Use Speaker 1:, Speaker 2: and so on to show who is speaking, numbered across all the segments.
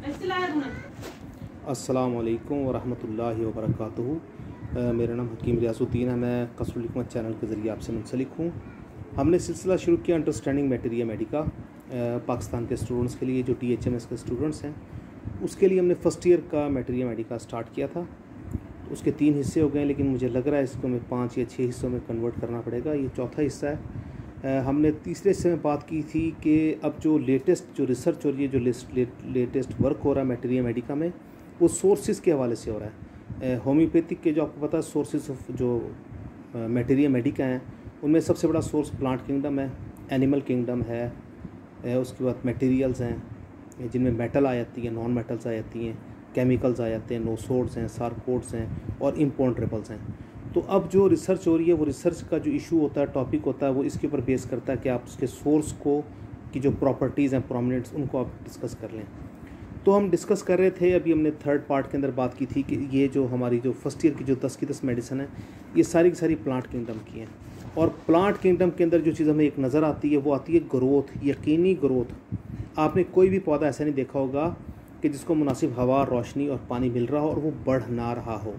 Speaker 1: अस्सलाम वालेकुम वरहमतुल्लाहि वबरकातुहू। मेरा नाम हकीम रियासुद्दीन है। मैं कसरुल हिकमत चैनल के ज़रिए आपसे मुंसलिक हूँ। हमने सिलसिला शुरू किया अंडरस्टैंडिंग मटेरिया मेडिका पाकिस्तान के स्टूडेंट्स के लिए, जो THMS के स्टूडेंट्स हैं। उसके लिए हमने फ़र्स्ट ईयर का मटेरिया मेडिका स्टार्ट किया था। उसके 3 हिस्से हो गए, लेकिन मुझे लग रहा है इसको हमें 5 या 6 हिस्सों में कन्वर्ट करना पड़ेगा। ये चौथा हिस्सा है। हमने तीसरे हिस्से में बात की थी कि अब जो लेटेस्ट जो रिसर्च हो रही है, जो लेटेस्ट वर्क हो रहा है मटेरिया मेडिका में, वो सोर्सेज के हवाले से हो रहा है। होम्योपैथिक के जो आपको पता है सोर्सेज ऑफ जो मटेरिया मेडिका हैं, उनमें सबसे बड़ा सोर्स प्लांट किंगडम है, एनिमल किंगडम है, उसके बाद मटेरियल्स हैं जिनमें मेटल आ जाती है, नॉन मेटल्स आ जाती हैं, केमिकल्स आ जाते हैं, नोसोड्स हैं, सारकोड्स हैं और इम्पोन्ट्रेबल्स हैं। तो अब जो रिसर्च हो रही है, वो रिसर्च का जो इशू होता है, टॉपिक होता है, वो इसके ऊपर बेस करता है कि आप उसके सोर्स को की जो प्रॉपर्टीज़ हैं प्रोमिनेंट्स, उनको आप डिस्कस कर लें। तो हम डिस्कस कर रहे थे, अभी हमने थर्ड पार्ट के अंदर बात की थी कि ये जो हमारी जो फर्स्ट ईयर की जो 10 की 10 मेडिसिन है, ये सारी की सारी प्लांट किंगडम की हैं। और प्लांट किंगडम के अंदर जो चीज़ हमें एक नज़र आती है, वो आती है ग्रोथ, यकीनी ग्रोथ। आपने कोई भी पौधा ऐसा नहीं देखा होगा कि जिसको मुनासिब हवा, रोशनी और पानी मिल रहा हो और वो बढ़ ना रहा हो।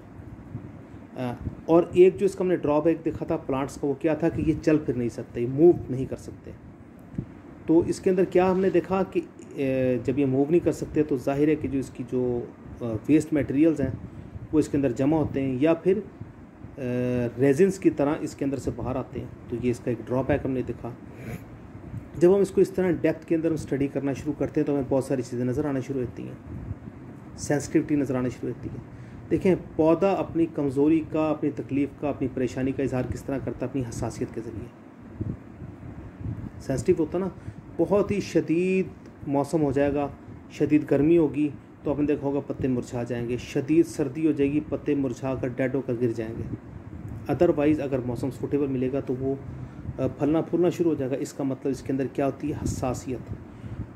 Speaker 1: और एक जो इसका हमने ड्रॉबैक देखा था प्लांट्स का, वो क्या था कि ये चल फिर नहीं सकते, मूव नहीं कर सकते। तो इसके अंदर क्या हमने देखा कि जब ये मूव नहीं कर सकते, तो जाहिर है कि जो इसकी जो वेस्ट मटेरियल्स हैं वो इसके अंदर जमा होते हैं या फिर रेजिन्स की तरह इसके अंदर से बाहर आते हैं। तो ये इसका एक ड्रॉबैक हमने देखा। जब हम इसको इस तरह डेप्थ के अंदर हम स्टडी करना शुरू करते हैं, तो हमें बहुत सारी चीज़ें नज़र आना शुरू होती हैं, सेंसिटिविटी नज़र आना शुरू होती है। देखें, पौधा अपनी कमज़ोरी का, अपनी तकलीफ़ का, अपनी परेशानी का इजहार किस तरह करता है? अपनी हसासियत के ज़रिए। सेंसिटिव होता ना, बहुत ही शदीद मौसम हो जाएगा, शदीद गर्मी होगी तो आपने देखा होगा पत्ते मुरझा जाएंगे, शदीद सर्दी हो जाएगी, पत्ते मुरझा कर डेड होकर गिर जाएंगे। अदरवाइज़ अगर मौसम सूटेबल मिलेगा तो वो फलना फूलना शुरू हो जाएगा। इसका मतलब इसके अंदर क्या होती है? हसासियत।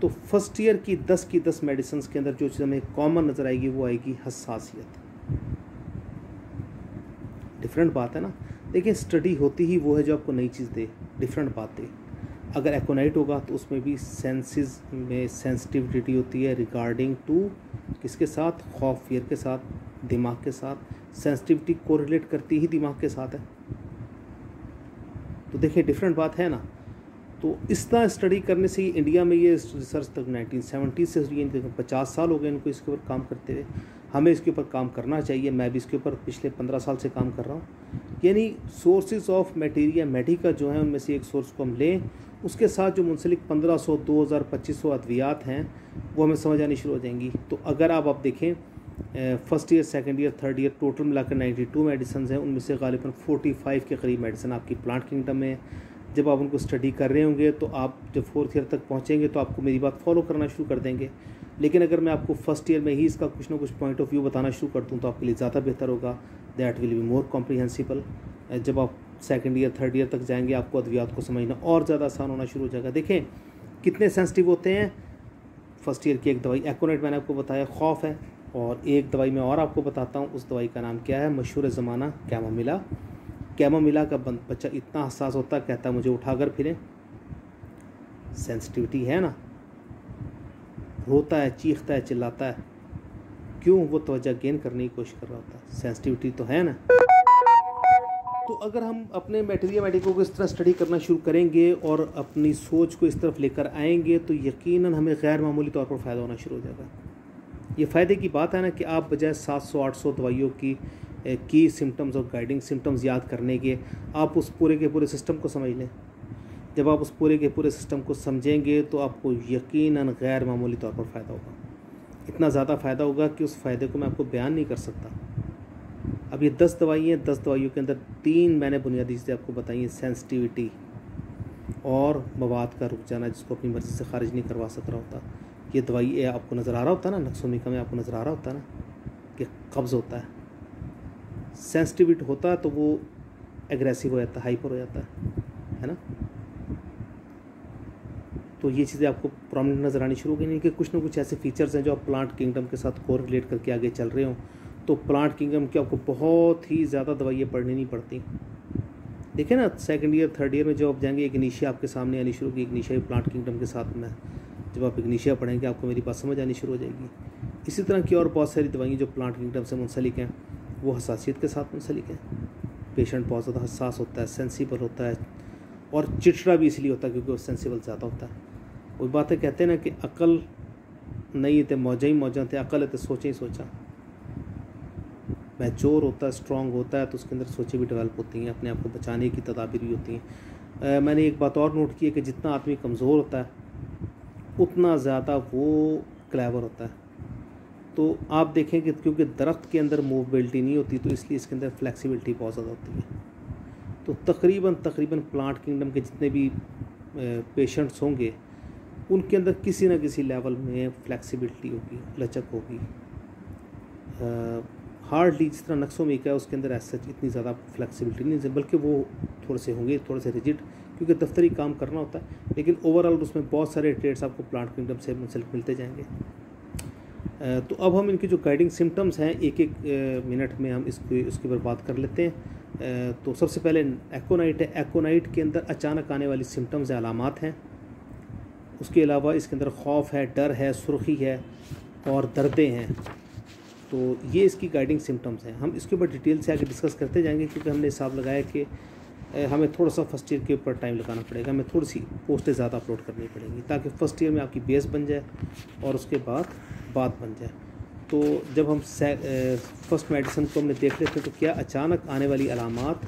Speaker 1: तो फर्स्ट ईयर की 10 की 10 मेडिसिन के अंदर जो चीज़ हमें कॉमन नज़र आएगी, वो आएगी हसासियत। डिफरेंट बात है ना। देखिए, स्टडी होती ही वो है जो आपको नई चीज़ दे, डिफरेंट बात दे। अगर एकोनाइट होगा तो उसमें भी सेंसेस में सेंसिटिविटी होती है रिगार्डिंग टू किसके साथ? खौफ, फियर के साथ, दिमाग के साथ। सेंसिटिविटी कोरिलेट करती ही दिमाग के साथ है। तो देखिए, डिफरेंट बात है ना। तो इस तरह स्टडी करने से ही इंडिया में ये रिसर्च तक 1970 से हुई है, 50 साल हो गए इनको इसके ऊपर काम करते हुए। हमें इसके ऊपर काम करना चाहिए। मैं भी इसके ऊपर पिछले 15 साल से काम कर रहा हूँ। यानी सोर्सेज ऑफ मटेरिया मेडिका जो हैं, उनमें से एक सोर्स को हम लें, उसके साथ जो मुंसलिक 1500, 2000, 2500 अद्वियात हैं, वो हमें समझ आनी शुरू हो जाएंगी। तो अगर आप देखें, first year, second year, third year total मिलाकर 92 मेडिसिन हैं। उनमें से गालिबन 45 के करीब मेडिसिन आपकी प्लांट किंगडम में। जब आप उनको स्टडी कर रहे होंगे तो आप जब 4th ईयर तक पहुँचेंगे तो आपको मेरी बात फॉलो करना शुरू कर देंगे। लेकिन अगर मैं आपको फर्स्ट ईयर में ही इसका कुछ ना कुछ पॉइंट ऑफ व्यू बताना शुरू कर दूँ तो आपके लिए ज़्यादा बेहतर होगा। That will be more कॉम्प्रीहेंसिबल। जब आप सेकंड ईयर, थर्ड ईयर तक जाएंगे, आपको अद्वियात को समझना और ज़्यादा आसान होना शुरू हो जाएगा। देखें कितने सेंसिटिव होते हैं। फर्स्ट ईयर की एक दवाई एकोनेट मैंने आपको बताया, खौफ है। और एक दवाई मैं और आपको बताता हूँ, उस दवाई का नाम क्या है? मशहूर ज़माना कैमोमिला। कैमोमिला का बच्चा इतना हसास होता है, कहता है मुझे उठाकर फिरें। सेंसिटिविटी है ना, रोता है, चीखता है, चिल्लाता है। क्यों? वो तवज्जो गेन करने की कोशिश कर रहा होता है। सेंसिटिविटी तो है ना। तो अगर हम अपने मटेरिया मेडिको को इस तरह स्टडी करना शुरू करेंगे और अपनी सोच को इस तरफ लेकर आएंगे, तो यकीनन हमें गैर मामूली तौर पर फ़ायदा होना शुरू हो जाएगा। ये फ़ायदे की बात है ना कि आप बजाय 700-800 दवाइयों की सिम्टम्स और गाइडिंग सिम्टम्स याद करने के, आप उस पूरे के पूरे सिस्टम को समझ लें। जब आप उस पूरे के पूरे सिस्टम को समझेंगे तो आपको यकीनन गैर मामूली तौर पर फ़ायदा होगा। इतना ज़्यादा फ़ायदा होगा कि उस फ़ायदे को मैं आपको बयान नहीं कर सकता। अब ये 10 दवाई हैं, 10 दवाइयों के अंदर 3 मैंने बुनियादी चीज़ें आपको बताई हैं। सेंसिटिविटी और मवाद का रुक जाना, जिसको अपनी मर्ज़ी से खारिज नहीं करवा सक रहा होता। ये दवाई आपको नज़र आ रहा होता ना, नक्सोमिका में आपको नज़र आ रहा होता ना कि कब्ज़ होता है। सेंसिटिविटी होता है तो वो एग्रेसिव हो जाता है, हाइपर हो जाता है ना। तो ये चीज़ें आपको प्रोमिनेंट नज़र आनी शुरू हो गई। कि कुछ ना कुछ ऐसे फीचर्स हैं जो आप प्लांट किंगडम के साथ कोरिलेट करके आगे चल रहे हो, तो प्लांट किंगडम की आपको बहुत ही ज़्यादा दवाइयाँ पढ़नी नहीं पड़ती। देखिए ना, सेकंड ईयर, थर्ड ईयर में जब आप जाएंगे, इग्निशिया आपके सामने आनी शुरू होगी। इग्निशिया प्लांट किंगडम के साथ में जब आप इग्निशिया पढ़ेंगे, आपको मेरी बात समझ आनी शुरू हो जाएगी। इसी तरह की और बहुत सारी दवाइयाँ जो प्लांट किंगडम से मुंसलिक हैं वो हसासियत के साथ मुंसलिक हैं। पेशेंट बहुत ज़्यादा हसास होता है, सेंसिबल होता है और चिड़चिड़ा भी इसलिए होता है क्योंकि वो सेंसिबल ज़्यादा होता है। वही बातें कहते हैं ना कि अकल नहीं थे मौजा ही मौजा थे, अकल है तो सोचा ही सोचा। मैच्योर होता है, स्ट्रॉन्ग होता है तो उसके अंदर सोचें भी डेवलप होती हैं, अपने आप को बचाने की तदाबीर भी होती हैं। मैंने एक बात और नोट की है कि जितना आदमी कमज़ोर होता है उतना ज़्यादा वो क्लेवर होता है। तो आप देखें कि क्योंकि दरख्त के अंदर मूवेबिलिटी नहीं होती तो इसलिए इसके अंदर फ्लेक्सिबिलिटी बहुत ज़्यादा होती है। तो तकरीबन प्लांट किंगडम के जितने भी पेशेंट्स होंगे उनके अंदर किसी न किसी लेवल में फ्लेक्सिबिलिटी होगी, लचक होगी। हार्डली जिस तरह नक्सों में क्या है उसके अंदर ऐसा इतनी ज़्यादा फ्लेक्सिबिलिटी नहीं है, बल्कि वो थोड़े से होंगे, थोड़े से रिजिड, क्योंकि दफ्तरी काम करना होता है। लेकिन ओवरऑल उसमें बहुत सारे ट्रेड्स आपको प्लांट किंगडम से मुंसलिक मिलते जाएंगे। तो अब हम इनकी जो गाइडिंग सिम्टम्स हैं एक मिनट में हम इसके ऊपर बात कर लेते हैं। तो सबसे पहले एकोनाइट है। एकोनाइट के अंदर अचानक आने वाली सिम्टम्स अलामात हैं। उसके अलावा इसके अंदर खौफ है, डर है, सुर्खी है और दर्दें हैं। तो ये इसकी गाइडिंग सिम्टम्स हैं। हम इसके ऊपर डिटेल से आगे डिस्कस करते जाएंगे क्योंकि हमने हिसाब लगाया कि हमें थोड़ा सा फर्स्ट ईयर के ऊपर टाइम लगाना पड़ेगा, हमें थोड़ी सी पोस्टें ज़्यादा अपलोड करनी पड़ेंगी ताकि फ़र्स्ट ईयर में आपकी बेस बन जाए और उसके बाद बात बन जाए। तो जब हम फर्स्ट मेडिसिन को हमने देख लेते हैं तो क्या अचानक आने वाली अलामात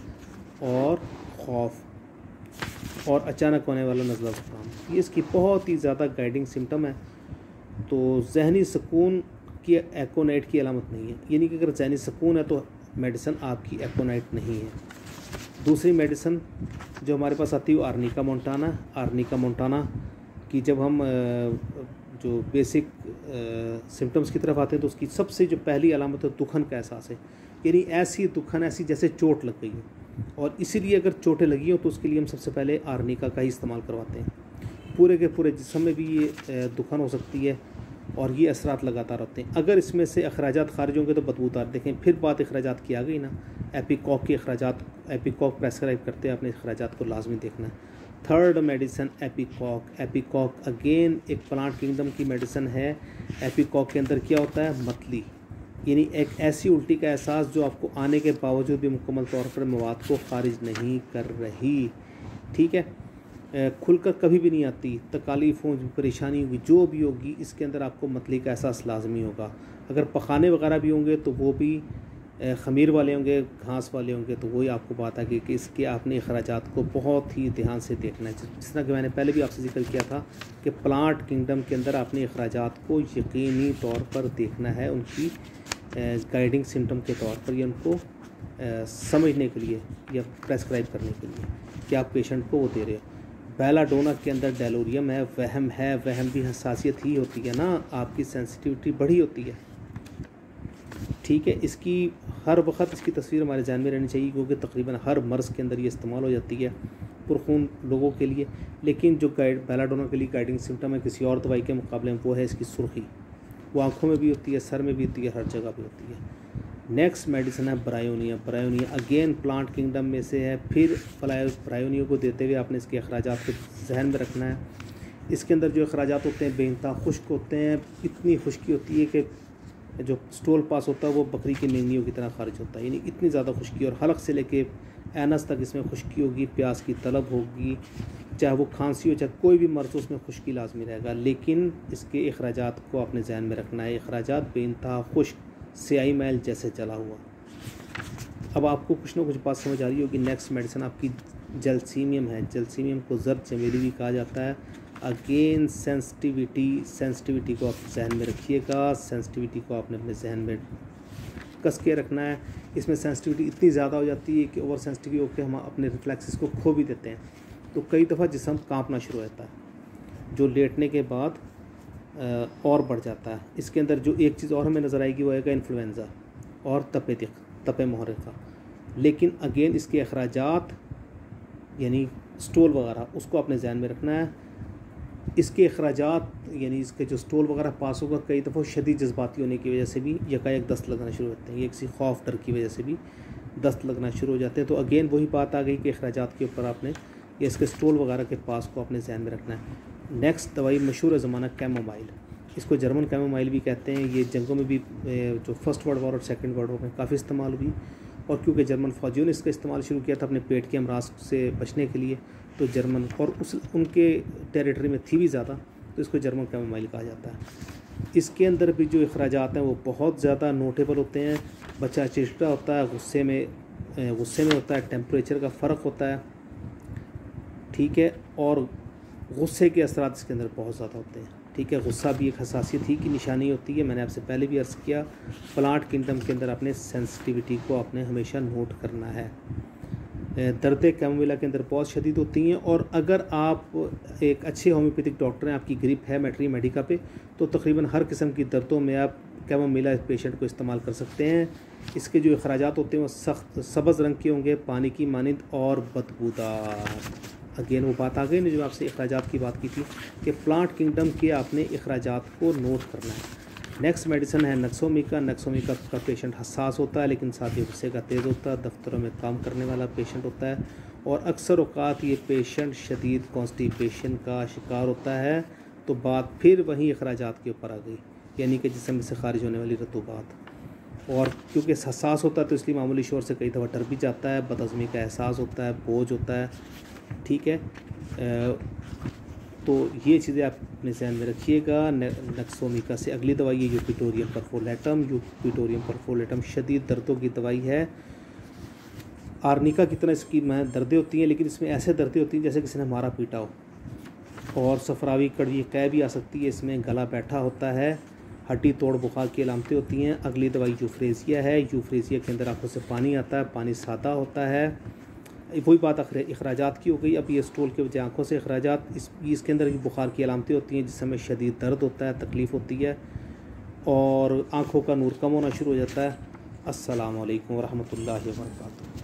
Speaker 1: और खौफ और अचानक होने वाला नज़ला ज़ुकाम, ये इसकी बहुत ही ज़्यादा गाइडिंग सिम्टम है। तो जहनी सुकून की एकोनाइट की अलामत नहीं है, यानी कि अगर जहनी सुकून है तो मेडिसिन आपकी एकोनाइट नहीं है। दूसरी मेडिसिन जो हमारे पास आती है वो आर्निका मोंटाना। आर्निका मोंटाना की जब हम जो बेसिक सिम्टम्स की तरफ आते हैं तो उसकी सबसे जो पहली अलामत है दुखन का एहसास है, यानी ऐसी दुखन ऐसी जैसे चोट लग गई हो, और इसीलिए अगर चोटें लगी हो तो उसके लिए हम सबसे पहले आर्निका का ही इस्तेमाल करवाते हैं। पूरे के पूरे जिस्म में भी ये दुखन हो सकती है और ये असरात लगातार होते हैं। अगर इसमें से अखराजात खारिज होंगे तो बदबूदार। देखें फिर बात अखराजात की आ गई ना, एपिकॉक के अखराजात, एपिकॉक प्रेस्क्राइब करते हैं, अपने अखराजात को लाजमी देखना है। Third medicine ipecac. Ipecac again एक प्लांट किंगडम की मेडिसिन है। एपिकॉक के अंदर क्या होता है, मतली, यानी एक ऐसी उल्टी का एहसास जो आपको आने के बावजूद भी मुकम्मल तौर पर मवाद को खारिज नहीं कर रही। ठीक है, खुलकर कभी भी नहीं आती, तकालीफ होगी, परेशानी होगी, जो भी होगी इसके अंदर आपको मतली का एहसास लाजमी होगा। अगर पखाने वगैरह भी होंगे तो वो भी ख़मीर वाले होंगे, घास वाले होंगे, तो वही आपको बात है कि इसके आपने अखराजात को बहुत ही ध्यान से देखना है। जिस तरह कि मैंने पहले भी आपसे जिक्र किया था कि प्लांट किंगडम के अंदर आपने अखराजात को यकीनी तौर पर देखना है, उनकी गाइडिंग सिम्टम के तौर पर, या उनको समझने के लिए या प्रेस्क्राइब करने के लिए कि आप पेशेंट को वो दे रहे हो। बेलाडोना के अंदर डेलोरियम है, वहम भी हसासियत ही होती है ना, आपकी सेंसिटिविटी बढ़ी होती है। ठीक है, इसकी हर वक्त इसकी तस्वीर हमारे ध्यान में रहनी चाहिए क्योंकि तकरीबन हर मर्ज़ के अंदर ये इस्तेमाल हो जाती है पुरखून लोगों के लिए। लेकिन जो बेलाडोना के लिए गाइडिंग सिम्टम है किसी और दवाई के मुकाबले में वो है इसकी सुर्खी। वो आँखों में भी होती है, सर में भी होती है, हर जगह भी होती है। नेक्स्ट मेडिसिन है bryonia. Bryonia again plant kingdom में से है। फिर ब्रायोनिया को देते हुए आपने इसके अखराजात को जहन में रखना है। इसके अंदर जो अखराजात होते हैं बेइंतहा खुश्क होते हैं, इतनी खुश्की होती है कि जो स्टोल पास होता है वो बकरी की मेंगनियों की तरह खारिज होता है, यानी इतनी ज़्यादा खुश्की, और हलक से लेके एनस तक इसमें खुश्की होगी, प्यास की तलब होगी, चाहे वो खांसी हो चाहे कोई भी मर्ज़ उसमें खुश्की लाजमी रहेगा। लेकिन इसके अखराजात को अपने ध्यान में रखना है, अखराजात बेइंतहा खुश्क, स्याही मैल जैसे जला हुआ। अब आपको कुछ ना कुछ बात समझ आ रही होगी। नेक्स्ट मेडिसिन आपकी जलसीमियम है। जलसीमियम को जर्द चमेली भी कहा जाता है। अगेन सेंसिटिविटी को आप जहन में रखिएगा, सेंसिटिविटी को आपने अपने जहन में कस के रखना है। इसमें सेंसिटिविटी इतनी ज़्यादा हो जाती है कि ओवर सेंसिटिव होकर हम अपने रिफ्लेक्सेस को खो भी देते हैं, तो कई दफ़ा जिस्म कांपना शुरू हो जाता है जो लेटने के बाद और बढ़ जाता है। इसके अंदर जो एक चीज़ और हमें नज़र आएगी वो आएगा इन्फ्लुएंज़ा और तपे मुहर्रिका। लेकिन अगेन इसके अखराजात यानी स्टोल वगैरह उसको अपने ध्यान में रखना है। इसके अखराजात यानी इसके जो स्टोल वगैरह पास होगा कई दफ़ा शदीद जज्बाती होने की वजह से भी यकायक दस्त लगना शुरू होते हैं, ये किसी खौफ डर की वजह से भी दस्त लगना शुरू हो जाते हैं। तो अगेन वही बात आ गई कि अखराजात के ऊपर आपने या इसके स्टोल वगैरह के पास को अपने ध्यान में रखना है। नेक्स्ट दवाई मशहूर ज़माना कैमोमाइल। इसको जर्मन कैमोमाइल भी कहते हैं। ये जंगों में भी जो फर्स्ट वर्ल्ड वॉर और सेकंड वर्ल्ड वॉर में काफ़ी इस्तेमाल हुई, और क्योंकि जर्मन फौजियों ने इसका इस्तेमाल शुरू किया था अपने पेट के अमराज से बचने के लिए, तो जर्मन और उनके टेरिटरी में थी भी ज़्यादा, तो इसको जर्मन कैमोमाइल कहा जाता है। इसके अंदर भी जो अखराजात हैं वो बहुत ज़्यादा नोटेबल होते हैं। बच्चा चिड़चिड़ा होता है, गुस्से में होता है, टेम्परेचर का फ़र्क होता है, ठीक है, और गुस्से के असरात इसके अंदर बहुत ज़्यादा होते हैं, ठीक है। गुस्सा भी एक हसासियत ही की निशानी होती है। मैंने आपसे पहले भी अर्ज़ किया, प्लांट किंगडम के अंदर अपने सेंसिटिविटी को आपने हमेशा नोट करना है। दर्द कैमोमिला के अंदर बहुत शदीद होती हैं, और अगर आप एक अच्छे होम्योपैथिक डॉक्टर हैं, आपकी ग्रिप है मैटरी मेडिका पे, तो तकरीबन हर किस्म की दर्दों में आप कैमोमिला पेशेंट को इस्तेमाल कर सकते हैं। इसके जो अखराजात होते हैं वो सख्त सब्ज़ रंग के होंगे, पानी की मानिंद और बदबूदार। अगेन वो बात आ गई ना जो आपसे अखराजात की बात की थी कि प्लांट किंगडम के आपने अखराजात को नोट करना है। नेक्स्ट मेडिसिन है नक्सोमिका। नक्सोमिका का पेशेंट हसास होता है, लेकिन साथ ही गुस्से का तेज़ होता है, दफ्तरों में काम करने वाला पेशेंट होता है, और अक्सर औक़ात ये पेशेंट शदीद कॉन्स्टिपेशन का शिकार होता है। तो बात फिर वहीं अखराजात के ऊपर आ गई, यानी कि जिस्म से खारिज होने वाली रतूबात। और क्योंकि हसास होता है तो इसलिए मामूली शोर से कई दफ़ा डर भी जाता है, बदहज़मी का एहसास होता है, बोझ होता है, ठीक है। तो ये चीज़ें आप अपने ध्यान में रखिएगा। नक्सोमिका से अगली दवाई है यूपिटोरियम परफोलेटम। यूपिटोरियम परफोलेटम शदीद दर्दों की दवाई है। आर्निका की तरह इसकी दर्दें होती हैं, लेकिन इसमें ऐसे दर्दें होती हैं जैसे किसी ने मारा पीटा हो, और सफरावी कड़वी कै भी आ सकती है। इसमें गला बैठा होता है, हड्डी तोड़ बुखार की अलामतें होती हैं। अगली दवाई यूफ्रेजिया है। यूफ्रेजिया के अंदर आँखों से पानी आता है, पानी सादा होता है। वही बात अखराजात की हो गई। अब ये स्टूल के वजह आँखों से अखराजात, इसके अंदर भी बुखार की अलामतें होती हैं, जिसमें शदीद दर्द होता है, तकलीफ़ होती है, और आँखों का नूर कम होना शुरू हो जाता है। अस्सलामु अलैकुम वरहमतुल्लाहि वबरकातुहू।